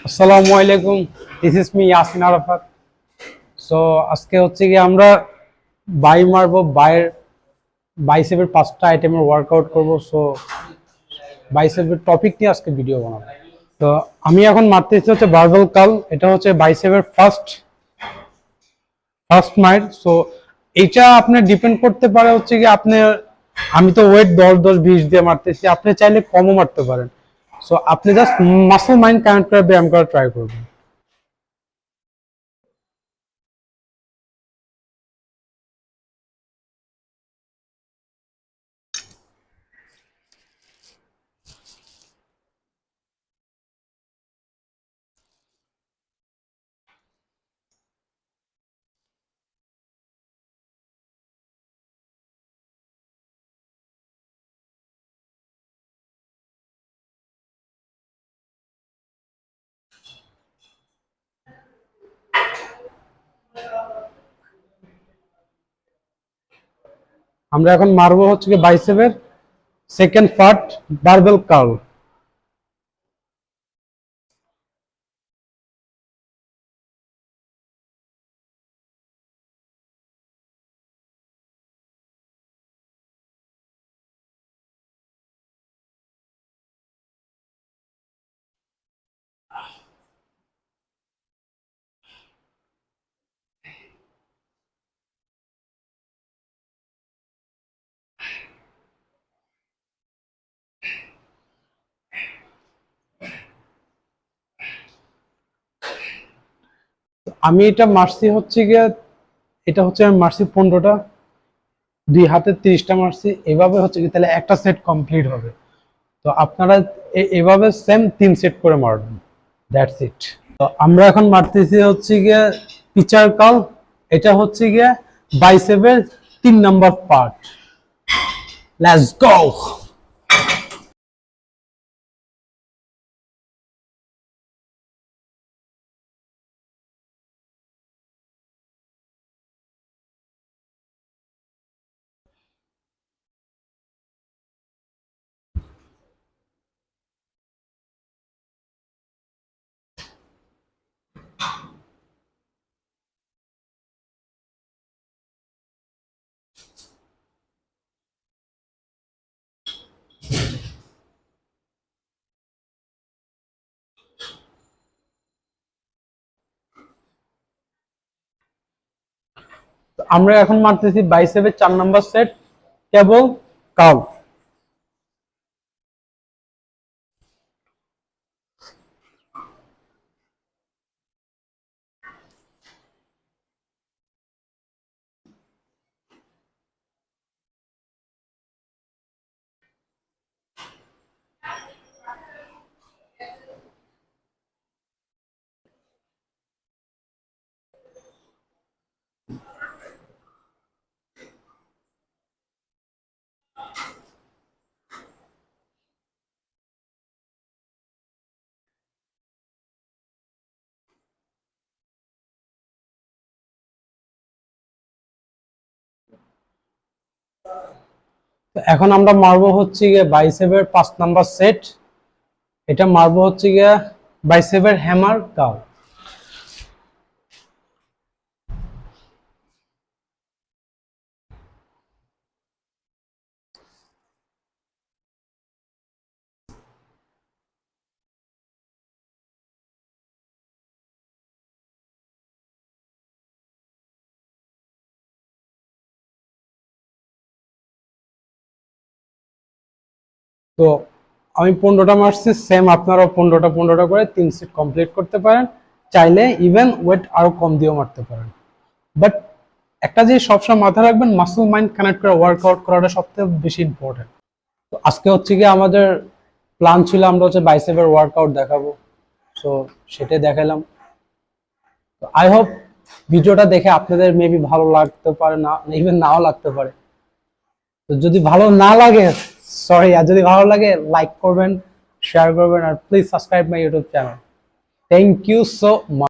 আসসালামু আলাইকুম, this is me Yasin Arafat. So আজকে হচ্ছে কি আমরা বাই মারবো, বাইসেপের 5টা আইটেমের ওয়ার্কআউট করব। সো বাইসেপের টপিক নিয়ে আজকে ভিডিও বানাবো। তো আমি এখন মারতেছি হচ্ছে বারবেল কার্ল। এটা হচ্ছে বাইসেপের ফার্স্ট মাইল। সো এটা আপনার ডিপেন্ড করতে পারে হচ্ছে কি আপনার, আমি তো ওয়েট 10-10-20 দিয়ে মারতেছি, আপনি চাইলে কমও মারতে পারেন। সো আপনি জাস্ট মাসল মাইন্ড কানেক্ট করে ব্যায়াম করা ট্রাই করবেন। আমরা এখন মারবো হচ্ছে কি বাইসেপের সেকেন্ড পার্ট, বারবেল কার্ল। আমি এটা মারছি হচ্ছে গিয়ে, এটা হচ্ছে আমি মারছি 15টা, দুই হাতে 30টা মারছি। এভাবে হচ্ছে কি তাহলে একটা সেট কমপ্লিট হবে। তো আপনারা এভাবে সেম 3 সেট করে মারবেন, দ্যাটস ইট। তো আমরা এখন মারতেছি হচ্ছে গিয়ে পিচার কার্ল। এটা হচ্ছে গিয়ে বাইসেপের 3 নাম্বার পার্ট। Let's go. আমরা এখন মারতেছি বাইসেপের 4 নাম্বার সেট, কেবল কার্ল। তো এখন আমরা মারবো হচ্ছে গিয়ে বাইসেপের 5 নাম্বার সেট। এটা মারবো হচ্ছে গিয়ে বাইসেপের হ্যামার কার্ল। তো আমি 15টা মারছি, সেম আপনারাও 15টা করে 3 সেট কমপ্লিট করতে পারেন। চাইলে ইভেন ওয়েট আরো কম দিয়েও মারতে পারেন। বাট একটা জিনিস সবসময় মাথায় রাখবেন, মাসল মাইন্ড কানেক্ট করে ওয়ার্কআউট করাটা সবথেকে বেশি ইম্পর্টেন্ট। তো আজকে হচ্ছে কি আমাদের প্ল্যান ছিল আমরা হচ্ছে বাইসেপের ওয়ার্কআউট দেখাবো। সো সেটাই দেখালাম। তো আই হোপ ভিডিওটা দেখে আপনাদের মেবি ভালো লাগতে পারে, না ইভেন নাও লাগতে পারে। তো যদি ভালো না লাগে, সরি। আর যদি ভালো লাগে, লাইক করবেন, শেয়ার করবেন, আর please subscribe my YouTube channel. Thank you so much.